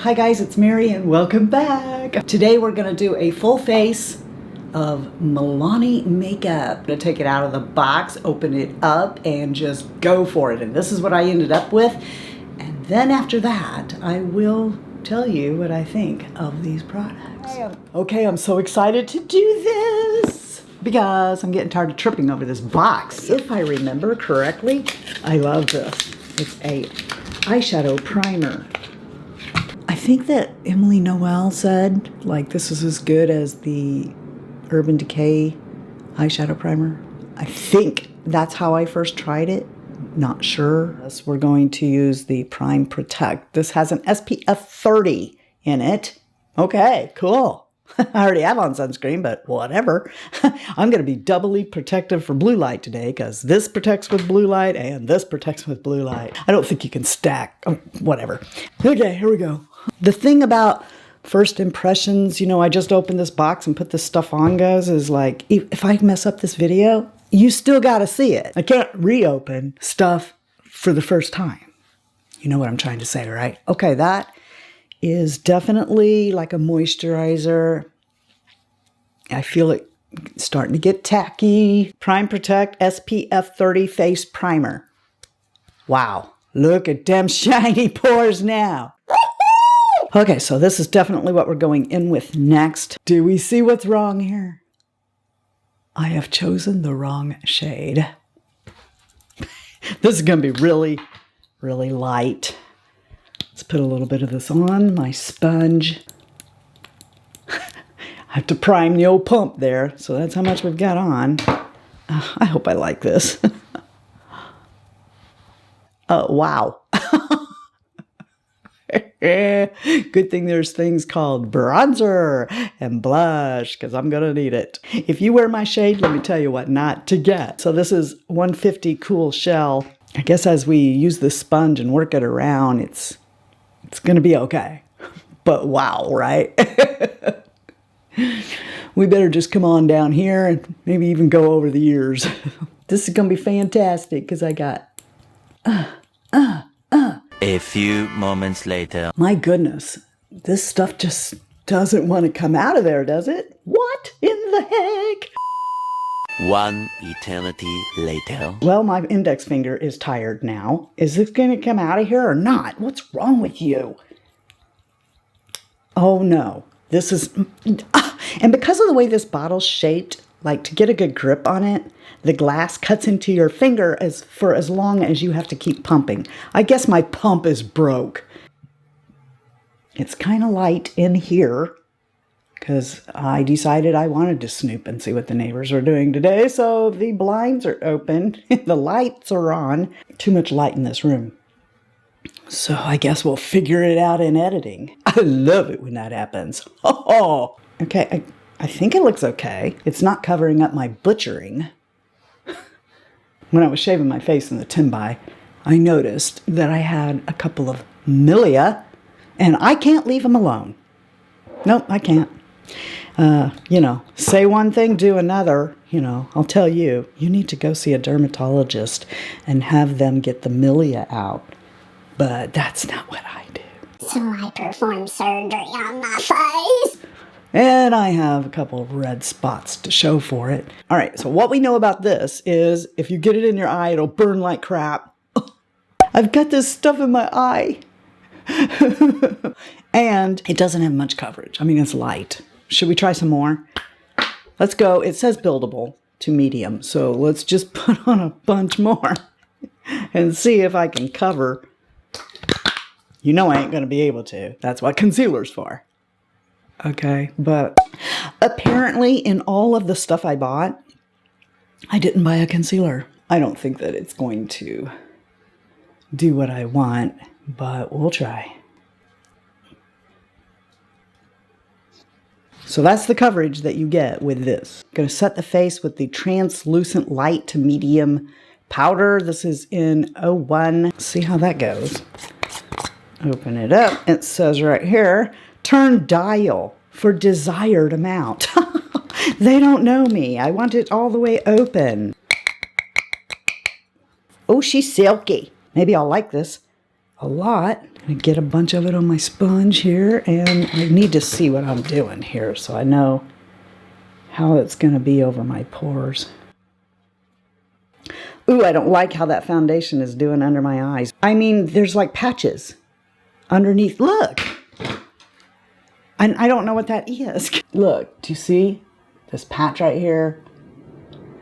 Hi guys, it's Mary and welcome back. Today we're going to do a full face of Milani makeup. I'm going to take it out of the box, open it up, and just go for it. And this is what I ended up with. And then after that, I will tell you what I think of these products. Okay, I'm so excited to do this because I'm getting tired of tripping over this box. If I remember correctly, I love this. It's a eyeshadow primer. I think that Emily Noel said, like, this is as good as the Urban Decay eyeshadow primer. I think that's how I first tried it. Not sure. Yes, we're going to use the Prime Protect. This has an SPF 30 in it. Okay, cool. I already have on sunscreen, but whatever. I'm going to be doubly protective for blue light today because this protects with blue light and this protects with blue light. I don't think you can stack. Whatever. Okay, here we go. The thing about first impressions, you know, I just opened this box and put this stuff on, guys, is like, if I mess up this video, you still got to see it. I can't reopen stuff for the first time. You know what I'm trying to say, right? Okay, that is definitely like a moisturizer. I feel it starting to get tacky. Prime Protect SPF 30 Face Primer. Wow, look at them shiny pores now. Okay, so this is definitely what we're going in with next. Do we see what's wrong here? I have chosen the wrong shade. This is going to be really, really light. Let's put a little bit of this on my sponge. I have to prime the old pump there, so that's how much we've got on. I hope I like this. Oh, wow. Good thing there's things called bronzer and blush, because I'm going to need it. If you wear my shade, let me tell you what not to get. So this is 150 Cool Shell. I guess as we use the sponge and work it around, it's going to be okay. But wow, right? We better just come on down here and maybe even go over the ears. This is going to be fantastic because I got... A few moments later. My goodness, this stuff just doesn't want to come out of there, does it? What in the heck? One eternity later. Well, my index finger is tired now. Is this going to come out of here or not? What's wrong with you? Oh no, this is... And because of the way this bottle's shaped, like to get a good grip on it, the glass cuts into your finger for as long as you have to keep pumping. I guess my pump is broke. It's kind of light in here because I decided I wanted to snoop and see what the neighbors are doing today. So the blinds are open, the lights are on. Too much light in this room. So I guess we'll figure it out in editing. I love it when that happens. Oh, okay. I think it looks okay. It's not covering up my butchering. When I was shaving my face in the Timbai, I noticed that I had a couple of milia, and I can't leave them alone. Nope, I can't. You know, say one thing, do another. You know, I'll tell you, you need to go see a dermatologist and have them get the milia out. But that's not what I do. So I performed surgery on my face. And I have a couple of red spots to show for it. All right, so what we know about this is if you get it in your eye, it'll burn like crap. I've got this stuff in my eye. And it doesn't have much coverage. I mean, it's light. Should we try some more? Let's go. It says buildable to medium. So let's just put on a bunch more and see if I can cover. You know I ain't going to be able to. That's what concealer's for. Okay, but apparently in all of the stuff I bought, I didn't buy a concealer. I don't think that it's going to do what I want, but we'll try. So that's the coverage that you get with this. I'm going to set the face with the translucent light to medium powder. This is in 01. See how that goes. Open it up. It says right here, turn dial for desired amount. They don't know me. I want it all the way open. Oh, she's silky. Maybe I'll like this a lot. I'm gonna get a bunch of it on my sponge here, and I need to see what I'm doing here so I know how it's gonna be over my pores. Ooh, I don't like how that foundation is doing under my eyes. I mean, there's like patches underneath. Look! And I don't know what that is. Look, do you see this patch right here?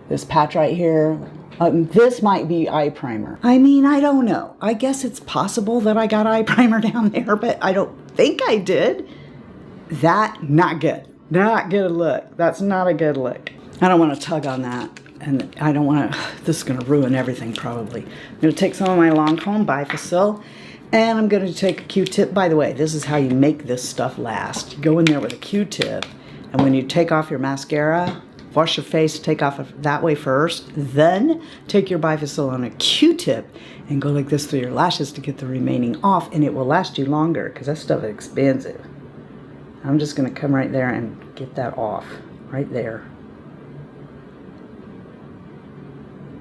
This patch right here? This might be eye primer. I mean, I don't know. I guess it's possible that I got eye primer down there, but I don't think I did. That, not good. Not good look. That's not a good look. I don't want to tug on that. And I don't want to, this is going to ruin everything probably. I'm going to take some of my Lancome Bifacil, and I'm going to take a Q-tip. By the way, this is how you make this stuff last. You go in there with a Q-tip, and when you take off your mascara, wash your face, take off that way first, then take your Bifacil on a Q-tip and go like this through your lashes to get the remaining off, and it will last you longer because that stuff is expensive. I'm just going to come right there and get that off, right there.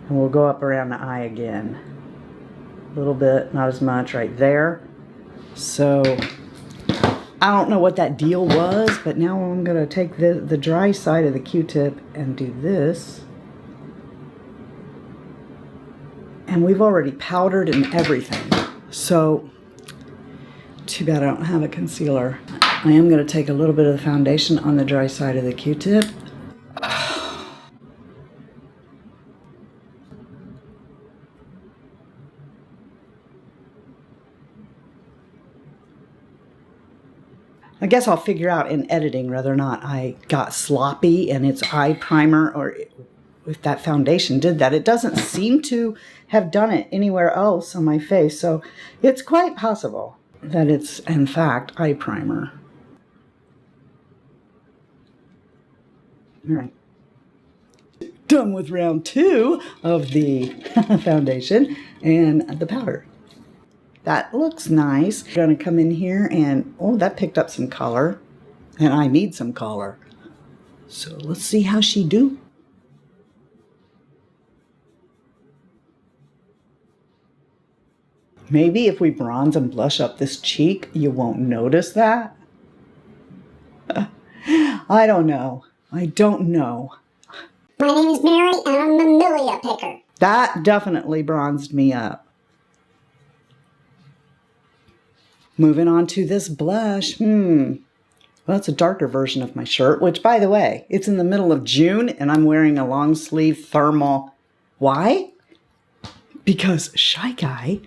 And we'll go up around the eye again. A little bit, not as much right there. So, I don't know what that deal was, but now I'm going to take the dry side of the Q-tip and do this. And we've already powdered and everything. So, too bad I don't have a concealer. I am going to take a little bit of the foundation on the dry side of the Q-tip. I guess I'll figure out in editing whether or not I got sloppy and it's eye primer or if that foundation did that. It doesn't seem to have done it anywhere else on my face, so it's quite possible that it's in fact eye primer. All right. Done with round 2 of the foundation and the powder. That looks nice. I'm gonna come in here and, oh, that picked up some color. And I need some color. So let's see how she do. Maybe if we bronze and blush up this cheek, you won't notice that. I don't know. I don't know. My name is Mary, and I'm the Milia picker. That definitely bronzed me up. Moving on to this blush. Well, it's a darker version of my shirt, which, by the way, it's in the middle of June, and I'm wearing a long sleeve thermal. Why? Because Shy Guy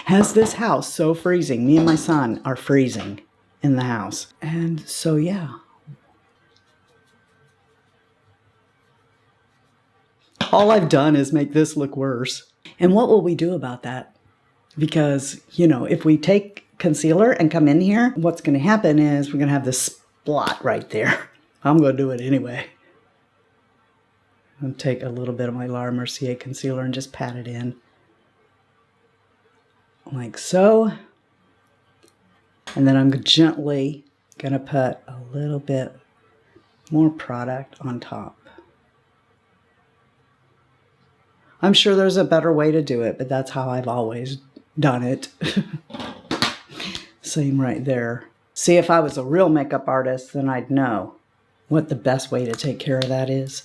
has this house so freezing. Me and my son are freezing in the house. And so, yeah. All I've done is make this look worse. And what will we do about that? Because, you know, if we take concealer and come in here, what's going to happen is we're going to have this spot right there. I'm going to do it anyway. I'm going to take a little bit of my Laura Mercier concealer and just pat it in. Like so. And then I'm gently going to put a little bit more product on top. I'm sure there's a better way to do it, but that's how I've always done it. Same right there. See, if I was a real makeup artist, then I'd know what the best way to take care of that is.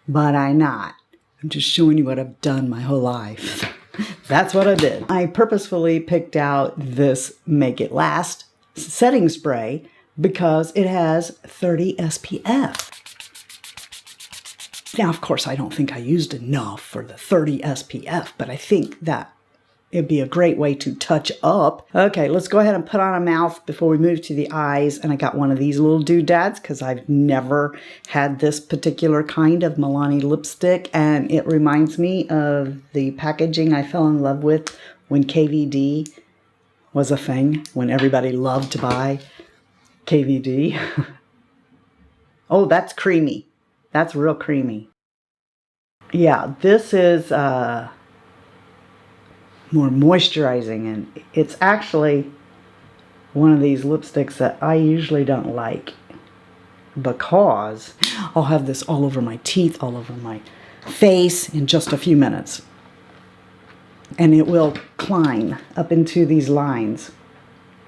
But I'm not. I'm just showing you what I've done my whole life. That's what I did. I purposefully picked out this Make It Last setting spray because it has 30 SPF. Now, of course, I don't think I used enough for the 30 SPF, but I think that it'd be a great way to touch up. Okay, let's go ahead and put on a mouth before we move to the eyes. And I got one of these little doodads because I've never had this particular kind of Milani lipstick. And it reminds me of the packaging I fell in love with when KVD was a thing, when everybody loved to buy KVD. Oh, that's creamy. That's real creamy. Yeah, this is more moisturizing, and it's actually one of these lipsticks that I usually don't like because I'll have this all over my teeth, all over my face in just a few minutes. and it will climb up into these lines.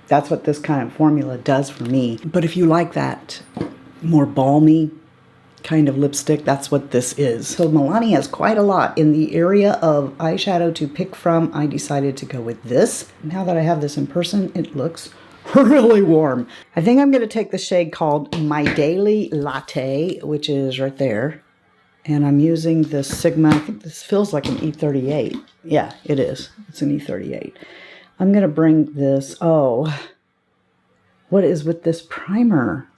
That's what this kind of formula does for me. But if you like that more balmy kind of lipstick, that's what this is. So Milani has quite a lot in the area of eyeshadow to pick from. I decided to go with this. Now that I have this in person, it looks really warm. I think I'm going to take the shade called My Daily Latte, which is right there. And I'm using this Sigma. I think this feels like an E38. Yeah, it is. It's an E38. I'm going to bring this. Oh, what is with this primer?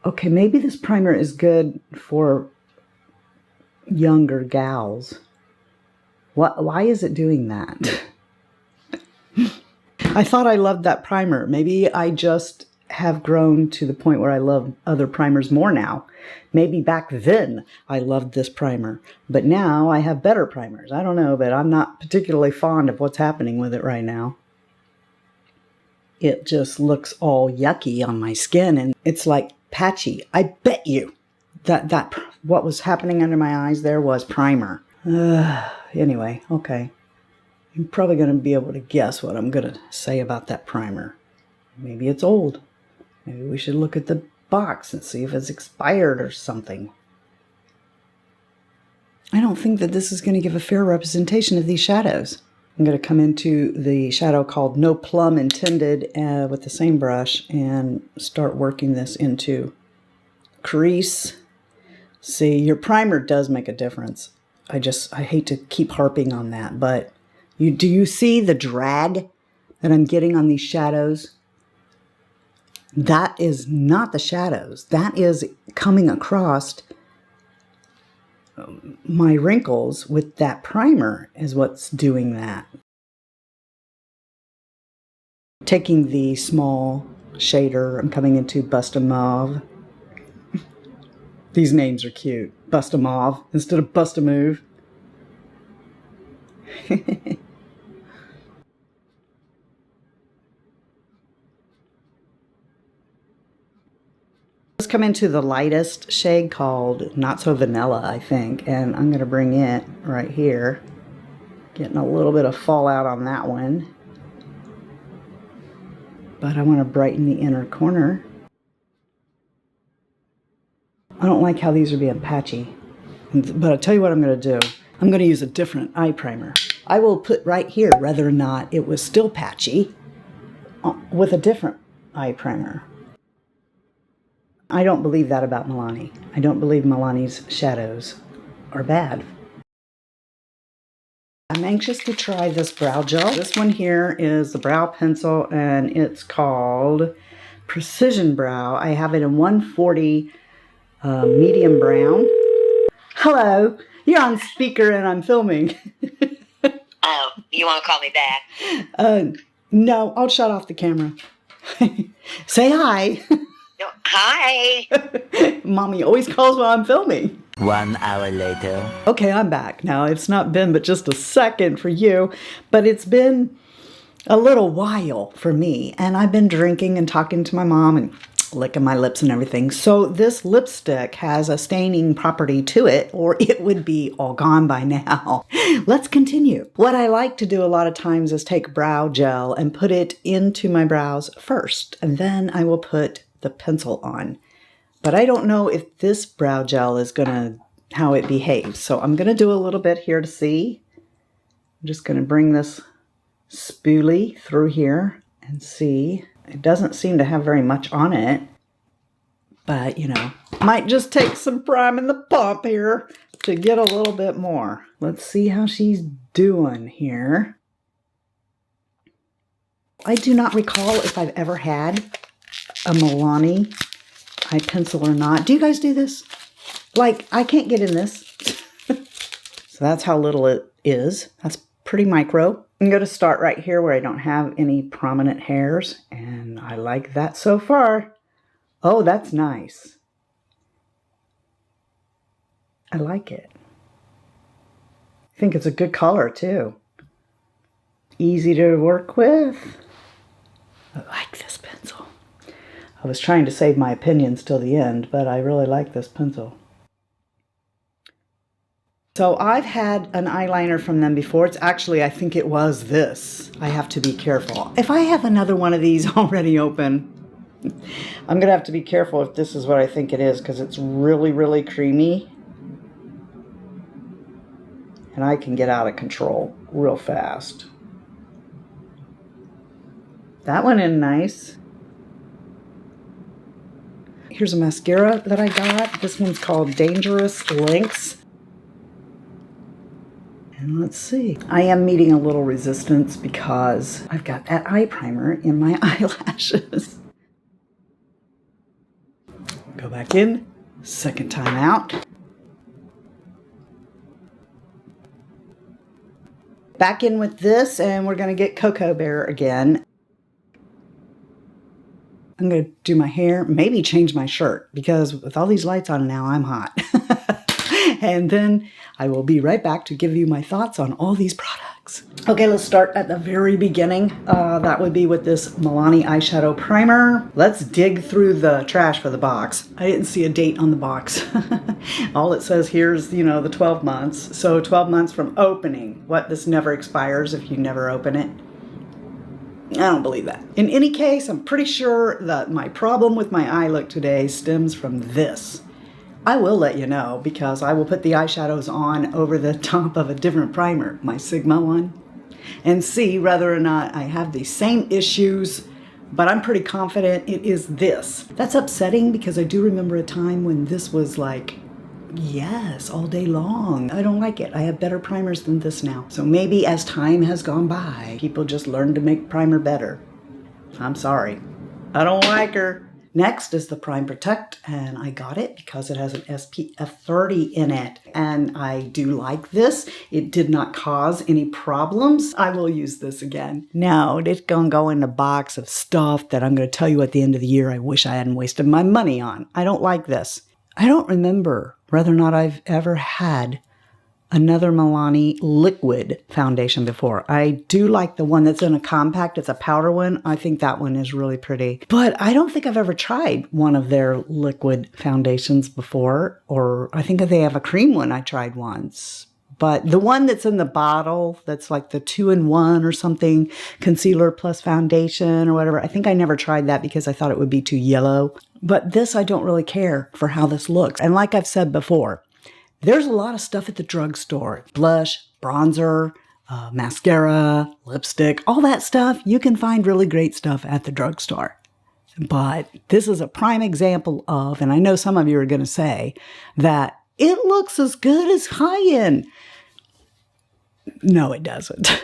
Okay, maybe this primer is good for younger gals. Why is it doing that? I thought I loved that primer. Maybe I just have grown to the point where I love other primers more now. Maybe back then I loved this primer, but now I have better primers. I don't know, but I'm not particularly fond of what's happening with it right now. It just looks all yucky on my skin, and it's like patchy. I bet you that what was happening under my eyes there was primer. Anyway, okay. You're probably going to be able to guess what I'm going to say about that primer. Maybe it's old. Maybe we should look at the box and see if it's expired or something. I don't think that this is going to give a fair representation of these shadows. I'm going to come into the shadow called No Plum Intended with the same brush and start working this into crease. See, your primer does make a difference. I hate to keep harping on that, but do you see the drag that I'm getting on these shadows? That is not the shadows. That is coming across my wrinkles with that primer is what's doing that. Taking the small shader, I'm coming into Bust a Mauve. These names are cute. Bust a Mauve instead of Bust a Move. Let's come into the lightest shade called Not So Vanilla, I think, and I'm going to bring it right here. Getting a little bit of fallout on that one. But I want to brighten the inner corner. I don't like how these are being patchy, but I'll tell you what I'm going to do. I'm going to use a different eye primer. I will put right here whether or not it was still patchy with a different eye primer. I don't believe that about Milani. I don't believe Milani's shadows are bad. I'm anxious to try this brow gel. This one here is the brow pencil, and it's called Precision Brow. I have it in 140 medium brown. Hello, you're on speaker and I'm filming. Oh, you want to call me back? No, I'll shut off the camera. Say hi. No, hi. Mommy always calls while I'm filming. 1 hour later. Okay, I'm back. Now, it's not been but just a second for you, but it's been a little while for me. And I've been drinking and talking to my mom and licking my lips and everything. So this lipstick has a staining property to it, or it would be all gone by now. Let's continue. What I like to do a lot of times is take brow gel and put it into my brows first, and then I will put the pencil on. But I don't know if this brow gel is how it behaves. So I'm gonna do a little bit here to see. I'm just gonna bring this spoolie through here and see. It doesn't seem to have very much on it, but you know, might just take some priming the pump here to get a little bit more. Let's see how she's doing here. I do not recall if I've ever had a Milani eye pencil or not. Do you guys do this? Like, I can't get in this. So that's how little it is. That's pretty micro. I'm going to start right here where I don't have any prominent hairs, and I like that so far. Oh, that's nice. I like it. I think it's a good color too. Easy to work with. I like this pencil. I was trying to save my opinions till the end, but I really like this pencil. So I've had an eyeliner from them before. It's actually, I think it was this. I have to be careful. If I have another one of these already open, I'm gonna have to be careful if this is what I think it is, because it's really, really creamy. And I can get out of control real fast. That went in nice. Here's a mascara that I got. This one's called Dangerous Lynx. And let's see. I am meeting a little resistance because I've got that eye primer in my eyelashes. Go back in. Second time out. Back in with this, and we're going to get Cocoa Bear again. I'm going to do my hair, maybe change my shirt, because with all these lights on now, I'm hot. And then I will be right back to give you my thoughts on all these products. Okay, let's start at the very beginning. That would be with this Milani Eyeshadow Primer. Let's dig through the trash for the box. I didn't see a date on the box. All it says here is, you know, the 12 months. So 12 months from opening. What, this never expires if you never open it? I don't believe that. In any case, I'm pretty sure that my problem with my eye look today stems from this. I will let you know, because I will put the eyeshadows on over the top of a different primer, my Sigma one, and see whether or not I have the same issues, but I'm pretty confident it is this. That's upsetting because I do remember a time when this was like, yes, all day long. I don't like it. I have better primers than this now. So maybe as time has gone by, people just learn to make primer better. I'm sorry. I don't like her. Next is the Prime Protect, and I got it because it has an SPF 30 in it. And I do like this. It did not cause any problems. I will use this again. No, it's gonna go in a box of stuff that I'm gonna tell you at the end of the year I wish I hadn't wasted my money on. I don't like this. I don't remember whether or not I've ever had another Milani liquid foundation before. I do like the one that's in a compact. It's a powder one. I think that one is really pretty. But I don't think I've ever tried one of their liquid foundations before. Or I think they have a cream one I tried once. But the one that's in the bottle, that's like the 2-in-1 or something, concealer plus foundation or whatever, I think I never tried that because I thought it would be too yellow. But this, I don't really care for how this looks. And like I've said before, there's a lot of stuff at the drugstore. Blush, bronzer, mascara, lipstick, all that stuff. You can find really great stuff at the drugstore. But this is a prime example of, and I know some of you are going to say, that it looks as good as high-end. No, it doesn't.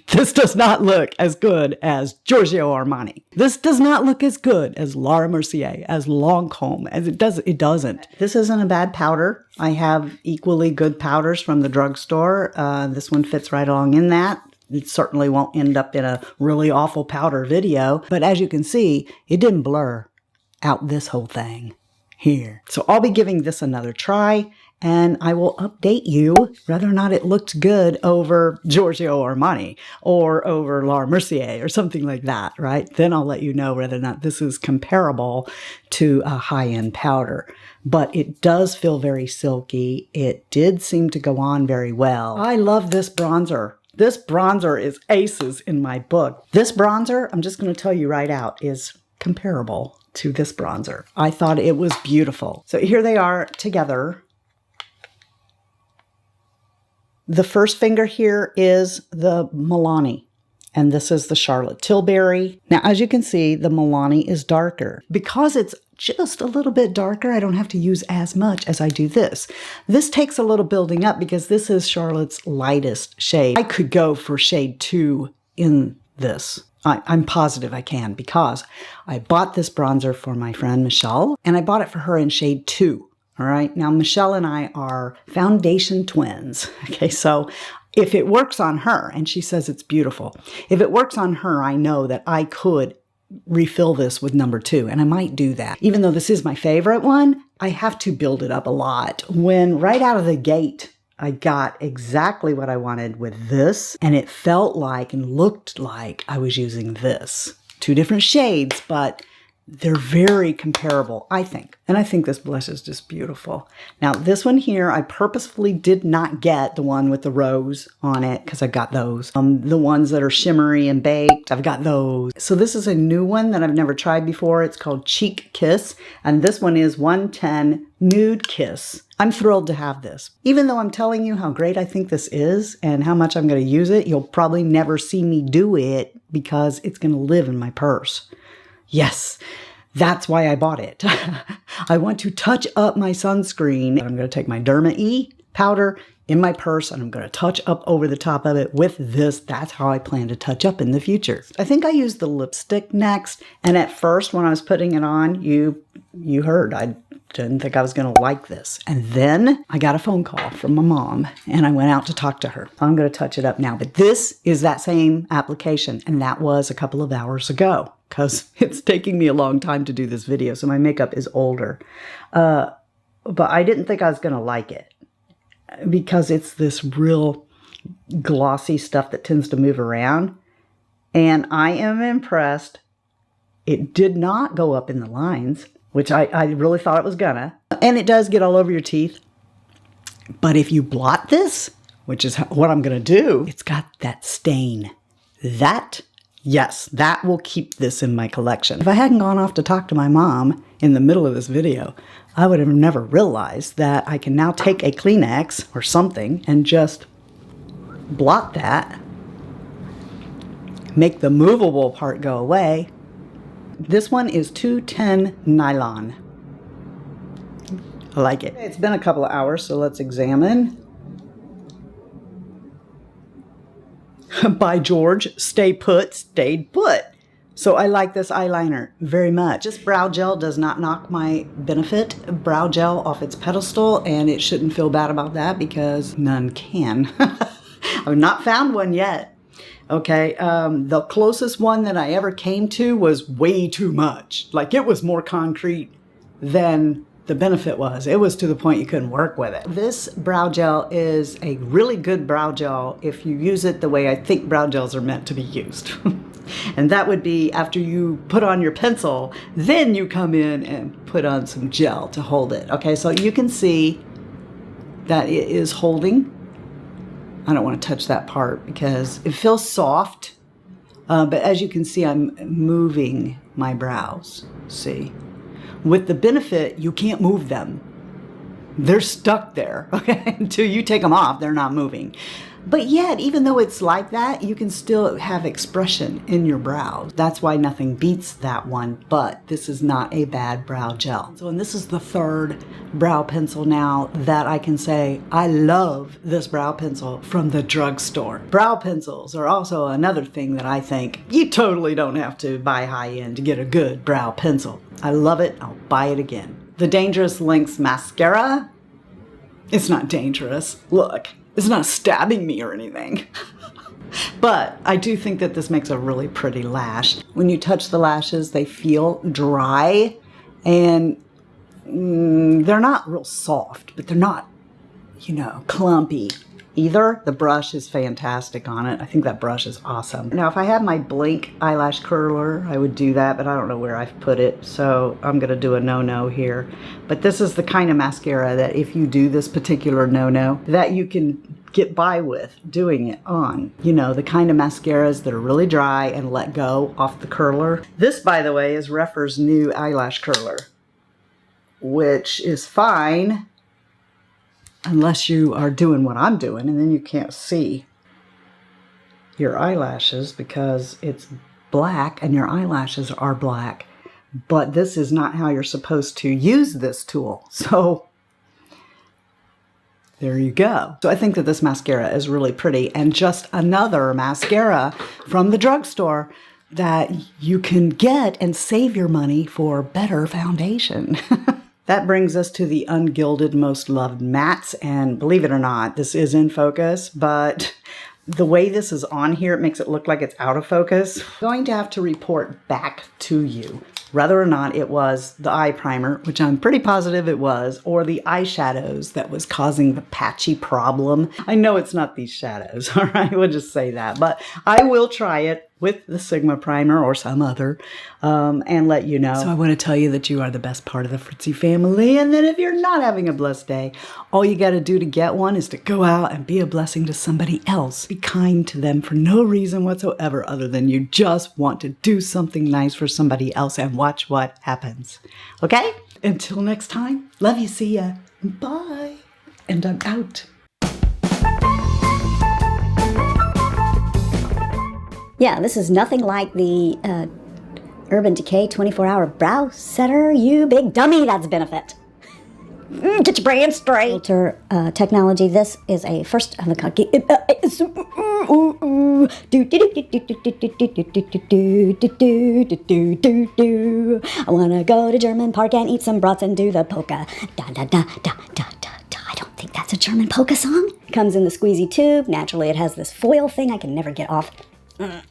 This does not look as good as Giorgio Armani. This does not look as good as Laura Mercier, as Lancôme, as it doesn't. This isn't a bad powder. I have equally good powders from the drugstore. This one fits right along in that. It certainly won't end up in a really awful powder video. But as you can see, it didn't blur out this whole thing here. So I'll be giving this another try. And I will update you whether or not it looked good over Giorgio Armani or over Laura Mercier or something like that, right? Then I'll let you know whether or not this is comparable to a high-end powder. But it does feel very silky. It did seem to go on very well. I love this bronzer. This bronzer is aces in my book. This bronzer, I'm just going to tell you right out, is comparable to this bronzer. I thought it was beautiful. So here they are together. The first finger here is the Milani, and this is the Charlotte Tilbury. Now, as you can see, the Milani is darker. Because it's just a little bit darker, I don't have to use as much as I do this. This takes a little building up because this is Charlotte's lightest shade. I could go for shade 2 in this. I'm positive I can because I bought this bronzer for my friend Michelle, and I bought it for her in shade 2. All right. Now, Michelle and I are foundation twins. Okay. So if it works on her, and she says it's beautiful, if it works on her, I know that I could refill this with number 2, and I might do that. Even though this is my favorite one, I have to build it up a lot. When right out of the gate, I got exactly what I wanted with this, and it felt like and looked like I was using this. 2 different shades, but They're very comparable, I think. And I think this blush is just beautiful. Now, this one here, I purposefully did not get the one with the rose on it because I've got those. The ones that are shimmery and baked, I've got those. So this is a new one that I've never tried before. It's called Cheek Kiss. And this one is 110 Nude Kiss. I'm thrilled to have this. Even though I'm telling you how great I think this is and how much I'm going to use it, you'll probably never see me do it because it's going to live in my purse. Yes, that's why I bought it. I want to touch up my sunscreen. I'm going to take my Derma E powder in my purse and I'm going to touch up over the top of it with this. That's how I plan to touch up in the future. I think I used the lipstick next. And at first when I was putting it on, you heard I didn't think I was going to like this. And then I got a phone call from my mom and I went out to talk to her. I'm going to touch it up now. But this is that same application. And that was a couple of hours ago because it's taking me a long time to do this video. So my makeup is older. But I didn't think I was going to like it because it's this real glossy stuff that tends to move around. And I am impressed. It did not go up in the lines, which I really thought it was gonna. And it does get all over your teeth. But if you blot this, which is what I'm gonna do, it's got that stain. Yes, that will keep this in my collection. If I hadn't gone off to talk to my mom in the middle of this video, I would have never realized that I can now take a Kleenex or something and just blot that, make the movable part go away. This one is 210 Nylon. I like it. It's been a couple of hours, so let's examine. By George, stay put, stayed put. So I like this eyeliner very much. This brow gel does not knock my Benefit brow gel off its pedestal, and it shouldn't feel bad about that because none can. I've not found one yet. Okay, the closest one that I ever came to was way too much. Like it was more concrete than the Benefit was. It was to the point you couldn't work with it. This brow gel is a really good brow gel if you use it the way I think brow gels are meant to be used. And that would be after you put on your pencil, then you come in and put on some gel to hold it. Okay, so you can see that it is holding. I don't want to touch that part because it feels soft. But as you can see, I'm moving my brows. See? With the Benefit, you can't move them. They're stuck there, okay? Until you take them off, they're not moving. But yet, even though it's like that, you can still have expression in your brows. That's why nothing beats that one, but this is not a bad brow gel. So, and this is the third brow pencil now that I can say, I love this brow pencil from the drugstore. Brow pencils are also another thing that I think you totally don't have to buy high-end to get a good brow pencil. I love it, I'll buy it again. The Dangerous Lynx mascara, it's not dangerous. Look. It's not stabbing me or anything. But I do think that this makes a really pretty lash. When you touch the lashes, they feel dry and they're not real soft, but they're not, you know, clumpy either. The brush is fantastic on it. I think that brush is awesome. Now, if I had my Blink eyelash curler, I would do that, but I don't know where I've put it, so I'm gonna do a no-no here. But this is the kind of mascara that if you do this particular no-no, that you can get by with doing it on. You know, the kind of mascaras that are really dry and let go off the curler. This, by the way, is Rephr's new eyelash curler, which is fine, unless you are doing what I'm doing, and then you can't see your eyelashes because it's black and your eyelashes are black. But this is not how you're supposed to use this tool. So there you go. So I think that this mascara is really pretty, and just another mascara from the drugstore that you can get and save your money for better foundation. That brings us to the Unguilded Most Loved Mattes, and believe it or not, this is in focus, but the way this is on here, it makes it look like it's out of focus. I'm going to have to report back to you whether or not it was the eye primer, which I'm pretty positive it was, or the eyeshadows that was causing the patchy problem. I know it's not these shadows, all right? We'll just say that, but I will try it with the Sigma primer or some other and let you know. So I want to tell you that you are the best part of the Fritzy family, and that if you're not having a blessed day, all you got to do to get one is to go out and be a blessing to somebody else. Be kind to them for no reason whatsoever other than you just want to do something nice for somebody else, and watch what happens. Okay? Until next time, love you, see ya, bye, and I'm out. Yeah, this is nothing like the Urban Decay 24-hour brow setter, you big dummy. That's benefit. Get your brain straight. Filter technology. This is a first of a kind. I wanna go to German Park and eat some brats and do the polka. Da da da da da da. I don't think that's a German polka song. Comes in the squeezy tube. Naturally, it has this foil thing I can never get off. I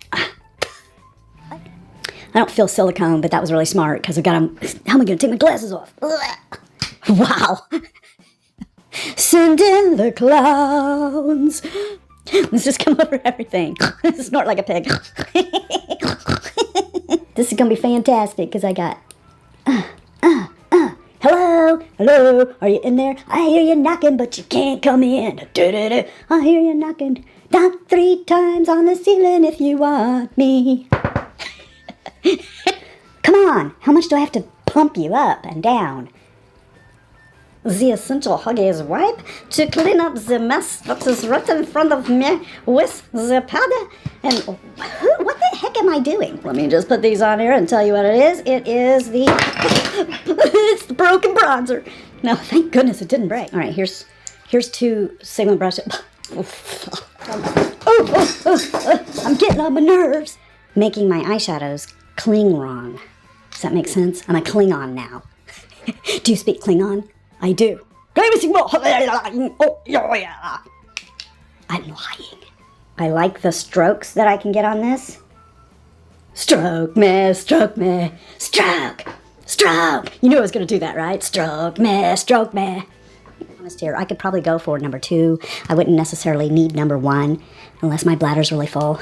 don't feel silicone, but that was really smart because I got them. How am I going to take my glasses off? Wow. Send in the clowns. Let's just come over everything. Snort like a pig. This is going to be fantastic because I got... Hello? Hello? Are you in there? I hear you knocking, but you can't come in. I hear you knocking. Knock 3 times on the ceiling if you want me. Come on, how much do I have to pump you up and down? The essential Huggies wipe to clean up the mess that is right in front of me with the powder. And what the heck am I doing? Let me just put these on here and tell you what it is. It is the... it's the broken bronzer. No, thank goodness it didn't break. All right, here's 2 Sigma brushes. I'm getting on my nerves. Making my eyeshadows cling wrong. Does that make sense? I'm a Klingon now. Do you speak Klingon? I do. I'm lying. I like the strokes that I can get on this. Stroke me, stroke me, stroke, stroke. You knew I was going to do that, right? Stroke me, stroke me. Honest here, I could probably go for number 2. I wouldn't necessarily need number 1 unless my bladder's really full.